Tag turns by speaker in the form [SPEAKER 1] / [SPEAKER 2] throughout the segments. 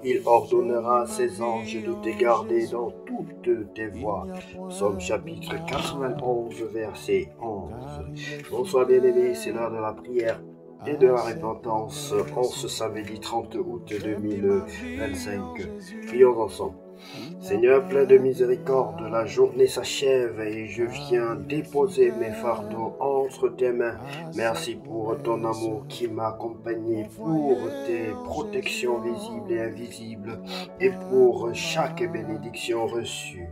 [SPEAKER 1] il ordonnera à ses anges de te garder dans toutes tes voies. Psaume chapitre 91, verset 11. Bonsoir bien-aimés, c'est l'heure de la prière et de la repentance en ce samedi 30 août 2025. Prions ensemble. Seigneur plein de miséricorde, la journée s'achève et je viens déposer mes fardeaux entre tes mains. Merci pour ton amour qui m'a accompagné, pour tes protections visibles et invisibles et pour chaque bénédiction reçue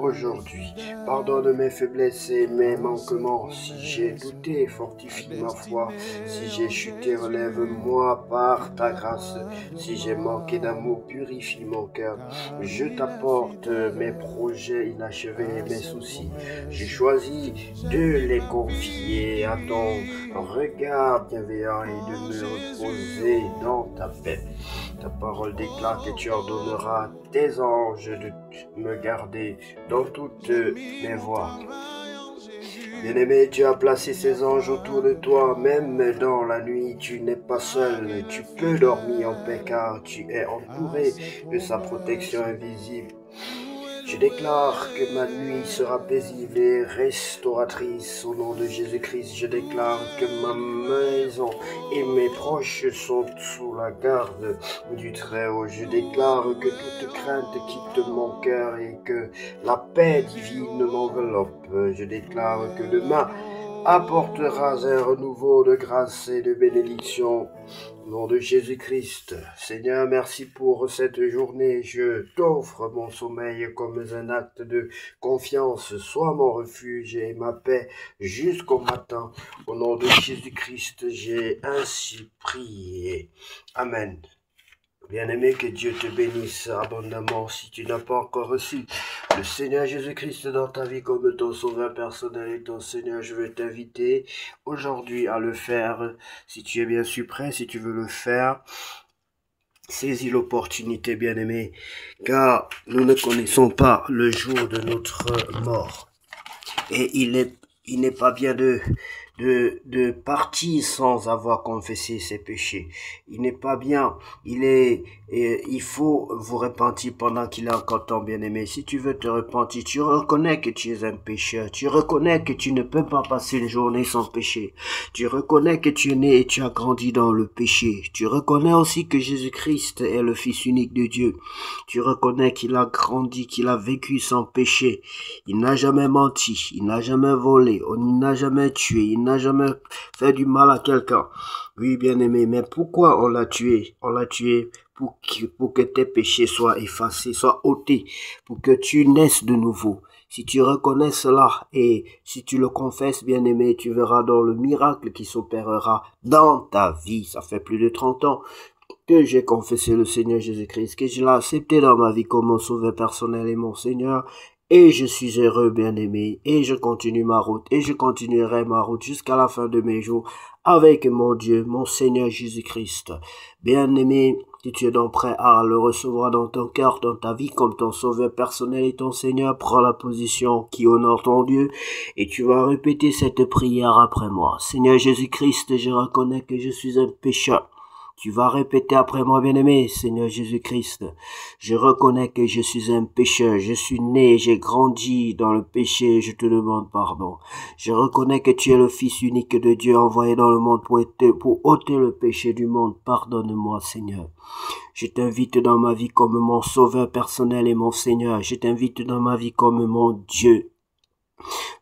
[SPEAKER 1] aujourd'hui. Pardonne mes faiblesses et mes manquements. Si j'ai douté, fortifie ma foi. Si j'ai chuté, relève-moi par ta grâce. Si j'ai manqué d'amour, purifie mon cœur. Je t'apporte mes projets inachevés et mes soucis. Je choisis de les confier à ton regard bienveillant et de me reposer dans ta paix. Ta parole déclare que tu ordonneras à tes anges de me garder dans toutes mes voies. Bien-aimé, Dieu a placé ses anges autour de toi, même dans la nuit, tu n'es pas seul, tu peux dormir en paix car tu es entouré de sa protection invisible. Je déclare que ma nuit sera paisible et restauratrice au nom de Jésus-Christ. Je déclare que ma maison et mes proches sont sous la garde du Très-Haut. Je déclare que toute crainte quitte mon cœur et que la paix divine m'enveloppe. Je déclare que demain apportera un renouveau de grâce et de bénédiction. Au nom de Jésus-Christ. Seigneur, merci pour cette journée. Je t'offre mon sommeil comme un acte de confiance. Sois mon refuge et ma paix jusqu'au matin. Au nom de Jésus-Christ, j'ai ainsi prié. Amen. Bien-aimé, que Dieu te bénisse abondamment. Si tu n'as pas encore reçu le Seigneur Jésus-Christ dans ta vie comme ton sauveur personnel et ton Seigneur, je veux t'inviter aujourd'hui à le faire. Si tu es bien sûr prêt, si tu veux le faire, saisis l'opportunité, bien-aimé, car nous ne connaissons pas le jour de notre mort. Et il n'est pas bien de partir sans avoir confessé ses péchés. Il n'est pas bien. Il faut vous repentir pendant qu'il est encore temps, bien-aimé. Si tu veux te repentir, tu reconnais que tu es un pécheur. Tu reconnais que tu ne peux pas passer une journée sans péché. Tu reconnais que tu es né et tu as grandi dans le péché. Tu reconnais aussi que Jésus-Christ est le Fils unique de Dieu. Tu reconnais qu'il a grandi, qu'il a vécu sans péché. Il n'a jamais menti, il n'a jamais volé, il n'a jamais tué, il n'a jamais fait du mal à quelqu'un. Oui, bien-aimé, mais pourquoi on l'a tué? On l'a tué pour que tes péchés soient effacés, soient ôtés, pour que tu naisses de nouveau. Si tu reconnais cela et si tu le confesses, bien-aimé, tu verras dans le miracle qui s'opérera dans ta vie. Ça fait plus de 30 ans que j'ai confessé le Seigneur Jésus-Christ, que je l'ai accepté dans ma vie comme mon sauveur personnel et mon Seigneur. Et je suis heureux, bien-aimé, et je continue ma route, et je continuerai ma route jusqu'à la fin de mes jours avec mon Dieu, mon Seigneur Jésus-Christ. Bien-aimé, si tu es donc prêt à le recevoir dans ton cœur, dans ta vie, comme ton sauveur personnel et ton Seigneur, prends la position qui honore ton Dieu, et tu vas répéter cette prière après moi. Seigneur Jésus-Christ, je reconnais que je suis un pécheur. Tu vas répéter après moi, bien-aimé, Seigneur Jésus-Christ. Je reconnais que je suis un pécheur. Je suis né, j'ai grandi dans le péché. Je te demande pardon. Je reconnais que tu es le Fils unique de Dieu envoyé dans le monde pour ôter le péché du monde. Pardonne-moi, Seigneur. Je t'invite dans ma vie comme mon sauveur personnel et mon Seigneur. Je t'invite dans ma vie comme mon Dieu.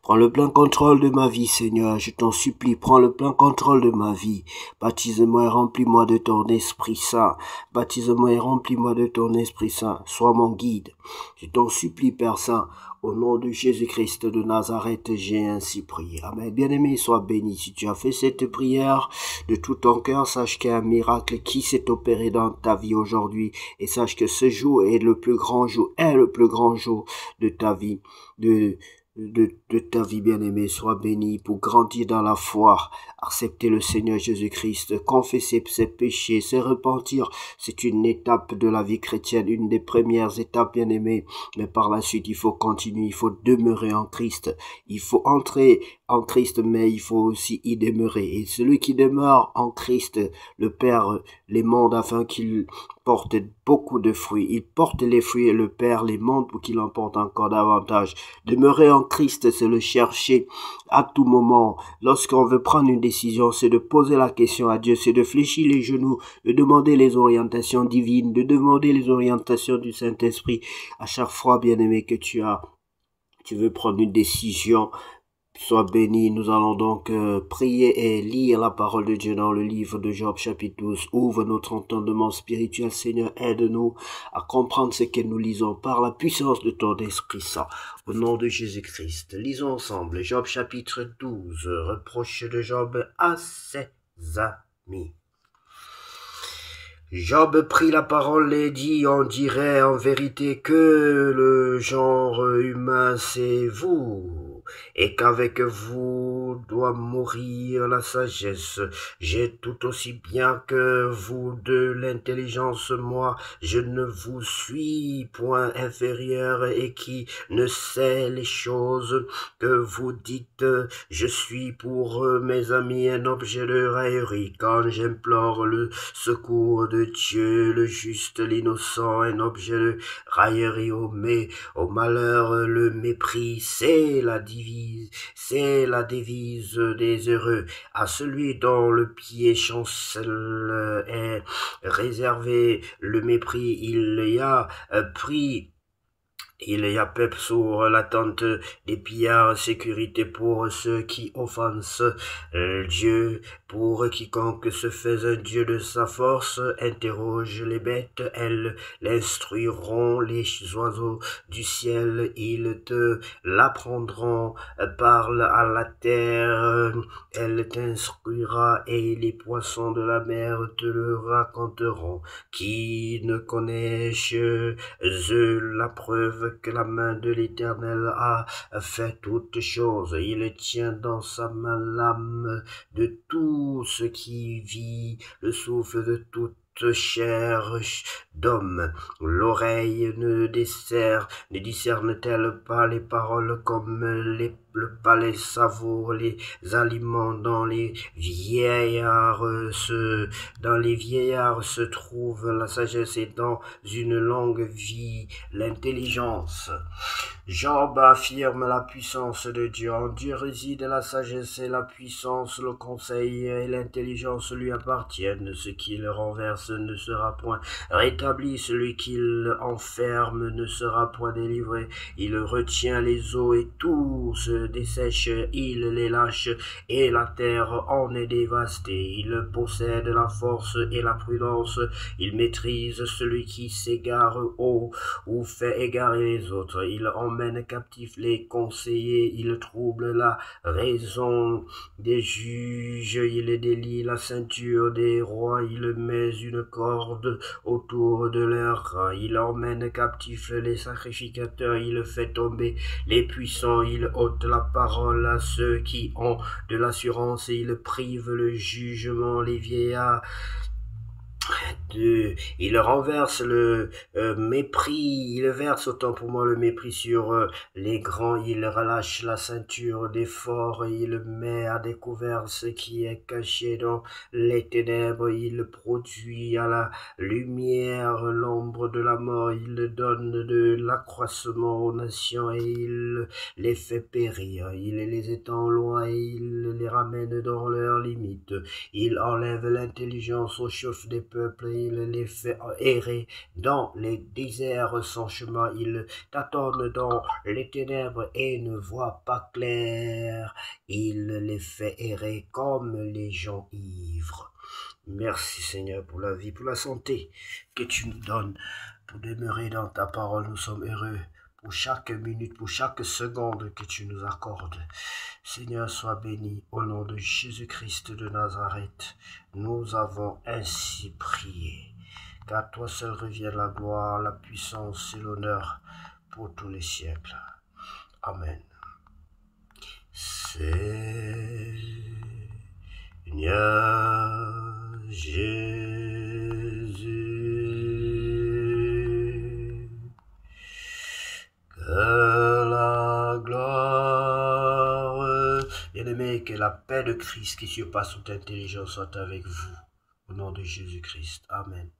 [SPEAKER 1] Prends le plein contrôle de ma vie, Seigneur, je t'en supplie, prends le plein contrôle de ma vie. Baptise-moi et remplis-moi de ton Esprit Saint. Baptise-moi et remplis-moi de ton Esprit Saint. Sois mon guide. Je t'en supplie, Père Saint, au nom de Jésus-Christ de Nazareth, j'ai ainsi prié. Amen. Bien-aimé, sois béni. Si tu as fait cette prière de tout ton cœur, sache qu'il y a un miracle qui s'est opéré dans ta vie aujourd'hui. Et sache que ce jour est le plus grand jour, de ta vie, de ta vie, bien-aimée. Sois béni pour grandir dans la foi, accepter le Seigneur Jésus-Christ, confesser ses péchés, se repentir. C'est une étape de la vie chrétienne, une des premières étapes, bien-aimée. Mais par la suite, il faut continuer, il faut demeurer en Christ. Il faut entrer en Christ, mais il faut aussi y demeurer. Et celui qui demeure en Christ, le Père les monde afin qu'il porte beaucoup de fruits. Il porte les fruits et le Père les monde pour qu'il en porte encore davantage. Demeurer en Christ, c'est le chercher à tout moment. Lorsqu'on veut prendre une décision, c'est de poser la question à Dieu, c'est de fléchir les genoux, de demander les orientations divines, de demander les orientations du Saint-Esprit. À chaque fois, bien-aimé, que tu veux prendre une décision, sois béni. Nous allons donc prier et lire la parole de Dieu dans le livre de Job chapitre 12. Ouvre notre entendement spirituel, Seigneur, aide-nous à comprendre ce que nous lisons par la puissance de ton Esprit Saint. Au nom de Jésus-Christ, lisons ensemble Job chapitre 12, reproche de Job à ses amis. Job prit la parole et dit, on dirait en vérité que le genre humain c'est vous, et qu'avec vous doit mourir la sagesse. J'ai tout aussi bien que vous de l'intelligence, moi je ne vous suis point inférieur, et qui ne sait les choses que vous dites. Je suis pour mes amis un objet de raillerie quand j'implore le secours de Dieu, le juste, l'innocent, un objet de raillerie au malheur, le mépris, c'est la devise des heureux. À celui dont le pied chancelle est réservé le mépris, il y a paix sur la tente des pillards, sécurité pour ceux qui offensent Dieu, pour quiconque se fait un Dieu de sa force. Interroge les bêtes, elles l'instruiront, les oiseaux du ciel, ils te l'apprendront. Parle à la terre, elle t'instruira, et les poissons de la mer te le raconteront. Qui ne connaissent la preuve que la main de l'Éternel a fait toutes choses. Il tient dans sa main l'âme de tout ce qui vit, le souffle de toute chair d'homme. L'oreille ne discerne-t-elle pas les paroles comme le palais savoure les aliments? Dans les vieillards se trouve la sagesse, et dans une longue vie l'intelligence. Job affirme la puissance de Dieu. En Dieu réside la sagesse et la puissance, le conseil et l'intelligence lui appartiennent. Ce qu'il renverse ne sera point rétabli, celui qu'il enferme ne sera point délivré. Il retient les eaux et tout se dessèche, il les lâche et la terre en est dévastée. Il possède la force et la prudence, il maîtrise celui qui s'égare ou fait égarer les autres. Il emmène captifs les conseillers, il trouble la raison des juges, il délie la ceinture des rois, il met une corde autour de leurs reins, il emmène captifs les sacrificateurs, il fait tomber les puissants, il ôte la parole à ceux qui ont de l'assurance, et il prive le jugement les vieillards. Il renverse le mépris, il verse autant pour moi le mépris sur les grands, il relâche la ceinture des forts, il met à découvert ce qui est caché dans les ténèbres, il produit à la lumière l'ombre de la mort, il donne de l'accroissement aux nations et il les fait périr, il les étend loin et il les ramène dans leurs limites, il enlève l'intelligence au chef des peuples, il les fait errer dans les déserts sans chemin, il tâtonne dans les ténèbres et ne voit pas clair, il les fait errer comme les gens ivres. Merci Seigneur pour la vie, pour la santé que tu nous donnes, pour demeurer dans ta parole. Nous sommes heureux pour chaque minute, pour chaque seconde que tu nous accordes. Seigneur, sois béni au nom de Jésus-Christ de Nazareth. Nous avons ainsi prié. Qu'à toi seul revienne la gloire, la puissance et l'honneur pour tous les siècles. Amen. Seigneur Jésus, que la gloire, bien que la paix de Christ qui surpasse toute intelligence soit avec vous. Au nom de Jésus-Christ. Amen.